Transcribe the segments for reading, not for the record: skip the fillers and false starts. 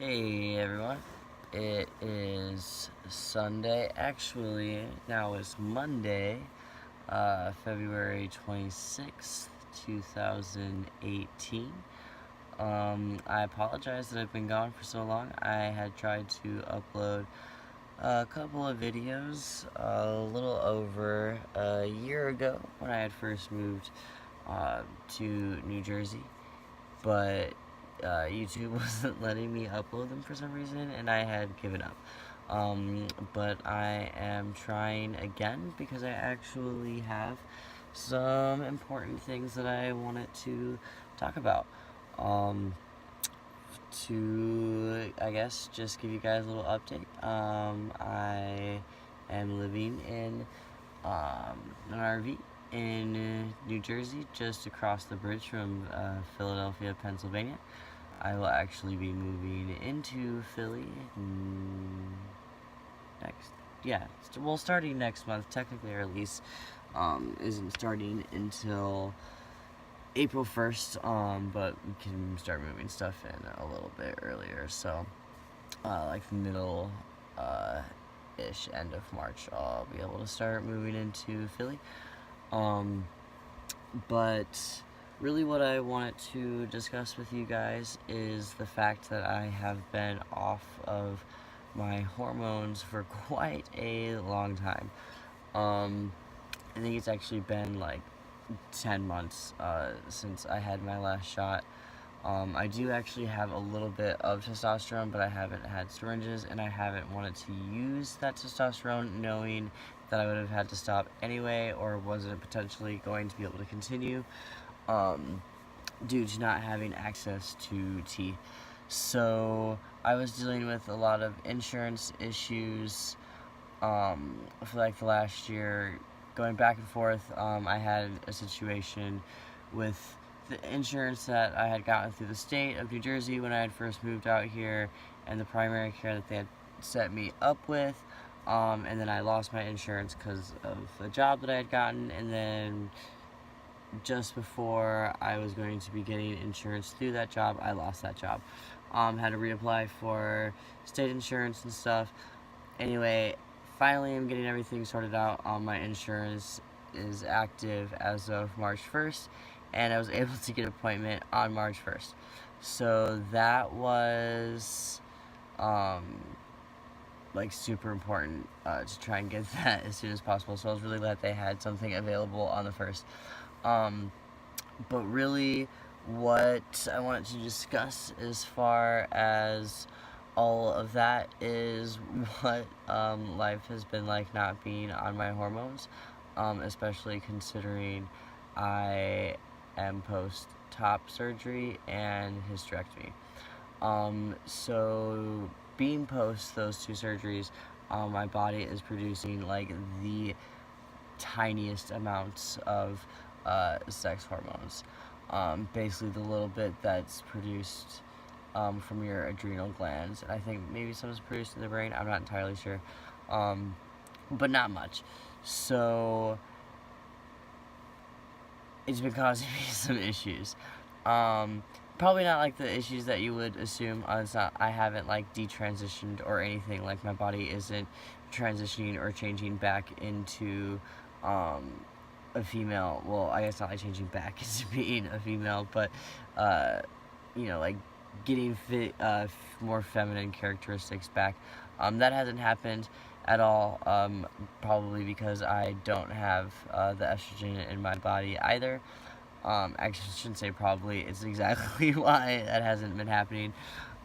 Hey everyone, it is Sunday. Actually, now it's Monday, February 26th, 2018. I apologize that I've been gone for so long. I had tried to upload a couple of videos a little over a year ago when I had first moved to New Jersey, but YouTube wasn't letting me upload them for some reason, and I had given up. But I am trying again because I actually have some important things that I wanted to talk about. To, I guess, just give you guys a little update. I am living in an RV in New Jersey, just across the bridge from Philadelphia, Pennsylvania. I will actually be moving into Philly starting next month. Technically, our lease isn't starting until April 1st, but we can start moving stuff in a little bit earlier. So, like the middle ish, end of March, I'll be able to start moving into Philly. But really what I wanted to discuss with you guys is the fact that I have been off of my hormones for quite a long time. I think it's actually been like 10 months since I had my last shot. I do actually have a little bit of testosterone, but I haven't had syringes, and I haven't wanted to use that testosterone knowing that I would have had to stop anyway, or wasn't potentially going to be able to continue due to not having access to tea. So I was dealing with a lot of insurance issues for like the last year, going back and forth. I had a situation with the insurance that I had gotten through the state of New Jersey when I had first moved out here, and the primary care that they had set me up with, and then I lost my insurance because of a job that I had gotten, and then just before I was going to be getting insurance through that job, I lost that job. Had to reapply for state insurance and stuff. Anyway, finally I'm getting everything sorted out. My insurance is active as of March 1st, and I was able to get an appointment on March 1st. So that was like super important to try and get that as soon as possible. So I was really glad they had something available on the 1st. But really what I wanted to discuss as far as all of that is what life has been like not being on my hormones, especially considering I am post-top surgery and hysterectomy. So being post those two surgeries, my body is producing like the tiniest amounts of sex hormones. Basically the little bit that's produced from your adrenal glands. And I think maybe some is produced in the brain, I'm not entirely sure. But not much. So it's been causing me some issues. Probably not like the issues that you would assume. It's not, I haven't like detransitioned or anything. Like my body isn't transitioning or changing back into a female. Well, I guess not like changing back into being a female, but you know, like getting more feminine characteristics back. That hasn't happened at all, probably because I don't have the estrogen in my body either. Actually, I shouldn't say probably, it's exactly why that hasn't been happening.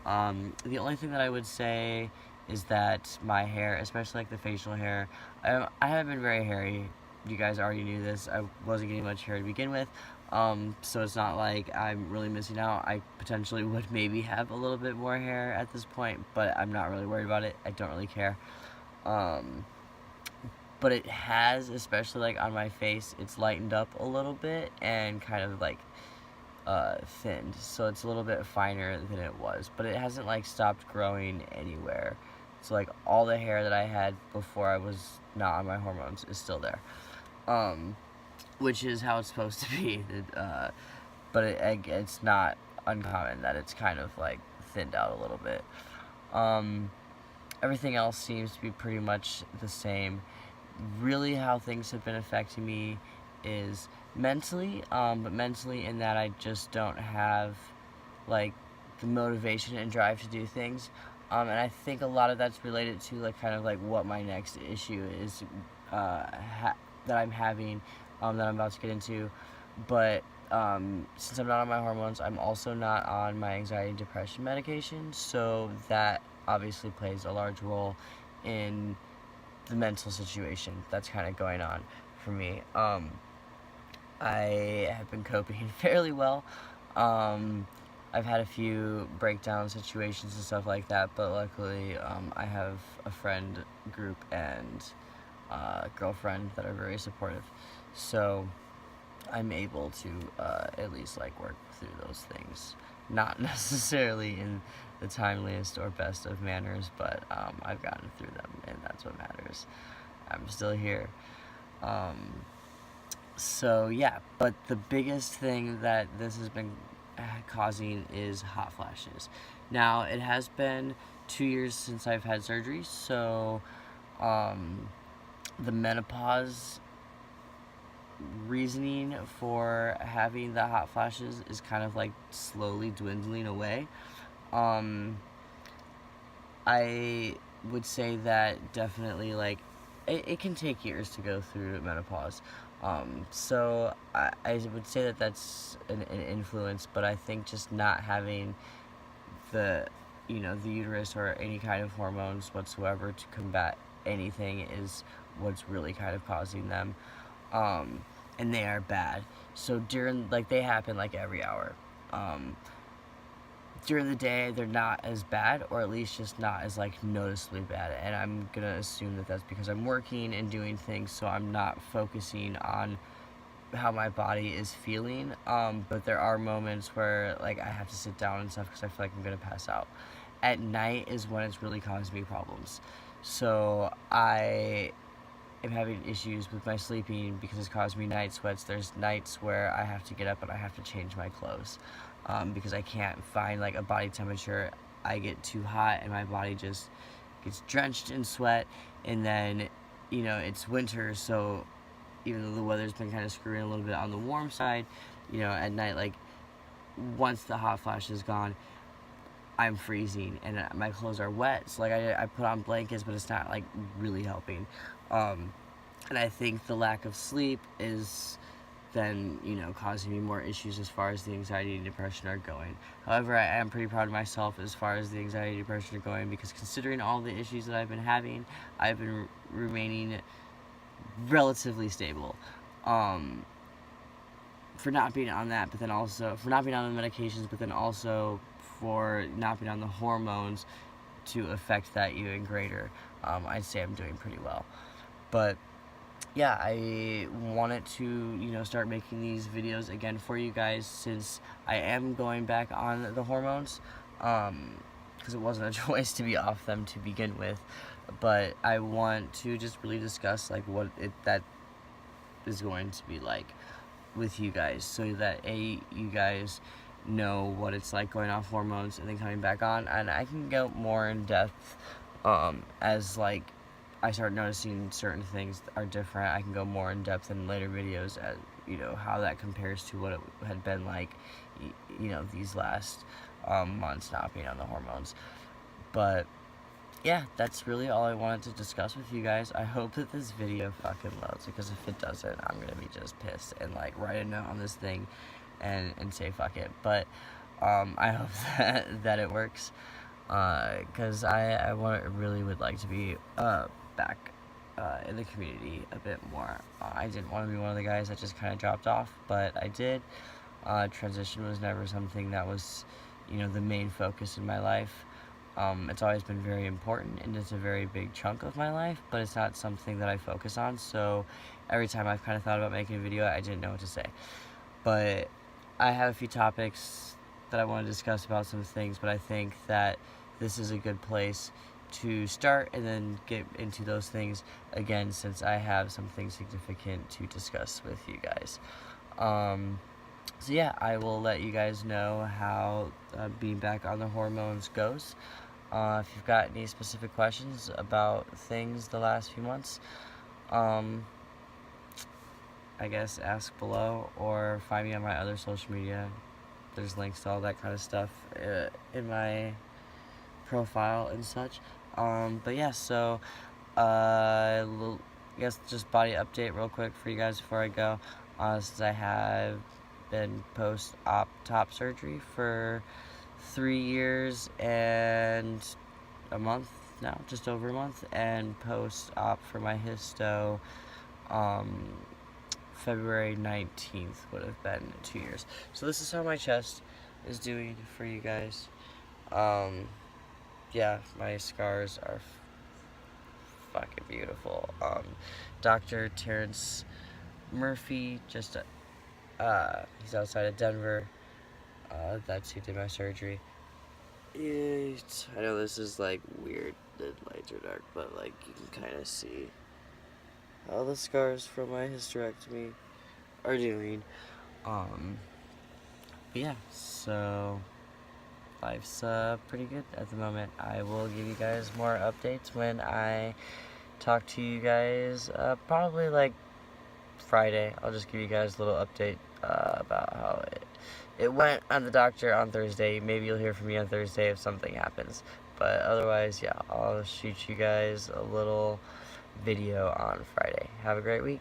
The only thing that I would say is that my hair, especially like the facial hair, I haven't been very hairy. You guys already knew this. I wasn't getting much hair to begin with, so it's not like I'm really missing out. I potentially would maybe have a little bit more hair at this point, but I'm not really worried about it. I don't really care. But it has, especially like on my face, it's lightened up a little bit and kind of like thinned, so it's a little bit finer than it was, but it hasn't like stopped growing anywhere. So like all the hair that I had before I was not on my hormones is still there, which is how it's supposed to be. But it's not uncommon that it's kind of like thinned out a little bit. Everything else seems to be pretty much the same. Really how things have been affecting me is mentally, but mentally in that I just don't have like the motivation and drive to do things. And I think a lot of that's related to like kind of like what my next issue is that I'm having, that I'm about to get into. But since I'm not on my hormones, I'm also not on my anxiety and depression medication, so that obviously plays a large role in the mental situation that's kind of going on for me. I have been coping fairly well. I've had a few breakdown situations and stuff like that, but luckily I have a friend group and girlfriend that are very supportive, so I'm able to at least like work through those things. Not necessarily in the timeliest or best of manners, but I've gotten through them, and that's what matters. I'm still here. So yeah, but the biggest thing that this has been causing is hot flashes. Now, it has been 2 years since I've had surgery, so the menopause reasoning for having the hot flashes is kind of like slowly dwindling away. I would say that definitely like it can take years to go through menopause. So I would say that that's an influence, but I think just not having the the uterus or any kind of hormones whatsoever to combat anything is what's really kind of causing them. And they are bad. So during, like, they happen like every hour. During the day, they're not as bad, or at least just not as like noticeably bad. And I'm gonna assume that that's because I'm working and doing things, so I'm not focusing on how my body is feeling. But there are moments where like I have to sit down and stuff because I feel like I'm gonna pass out. At night is when it's really causing me problems. So I am having issues with my sleeping because it's caused me night sweats. There's nights where I have to get up and I have to change my clothes because I can't find like a body temperature. I get too hot and my body just gets drenched in sweat, and then it's winter, so even though the weather's been kind of screwing a little bit on the warm side, at night, like once the hot flash is gone, I'm freezing and my clothes are wet. So like I put on blankets, but it's not like really helping. And I think the lack of sleep is then causing me more issues as far as the anxiety and depression are going. However, I am pretty proud of myself as far as the anxiety and depression are going, because considering all the issues that I've been having, I've been remaining relatively stable. For not being on that, but then also for not being on the medications, but then also for not being on the hormones to affect that even greater. I'd say I'm doing pretty well. But yeah, I wanted to start making these videos again for you guys, since I am going back on the hormones, because it wasn't a choice to be off them to begin with. But I want to just really discuss like what that is going to be like with you guys, so that you guys know what it's like going off hormones and then coming back on, and I can go more in depth as like I start noticing certain things are different. I can go more in depth in later videos at how that compares to what it had been like these last months not being on the hormones. But yeah, that's really all I wanted to discuss with you guys. I hope that this video fucking loads, because if it doesn't, I'm gonna be just pissed and like write a note on this thing and say fuck it. But I hope that it works, because I really would like to be back in the community a bit more. I didn't want to be one of the guys that just kind of dropped off, but I did. Transition was never something that was the main focus in my life. It's always been very important, and it's a very big chunk of my life, but it's not something that I focus on. So every time I've kind of thought about making a video, I didn't know what to say. But I have a few topics that I want to discuss about some things, but I think that this is a good place to start and then get into those things again, since I have something significant to discuss with you guys. So yeah, I will let you guys know how being back on the hormones goes. If you've got any specific questions about things the last few months, I guess ask below or find me on my other social media. There's links to all that kind of stuff in my profile and such. But yeah, so I guess just body update real quick for you guys before I go. Since I have been post-op top surgery for 3 years and a month now, just over a month, and post-op for my histo, February 19th would have been 2 years. So this is how my chest is doing for you guys. Yeah, my scars are fucking beautiful. Dr. Terrence Murphy, he's outside of Denver. That's who did my surgery. I know this is like weird, the lights are dark, but like you can kind of see how the scars from my hysterectomy are doing. But yeah, so life's pretty good at the moment. I will give you guys more updates when I talk to you guys, probably like Friday. I'll just give you guys a little update about how it went on the doctor on Thursday. Maybe you'll hear from me on Thursday if something happens. But otherwise, yeah, I'll shoot you guys a little video on Friday. Have a great week.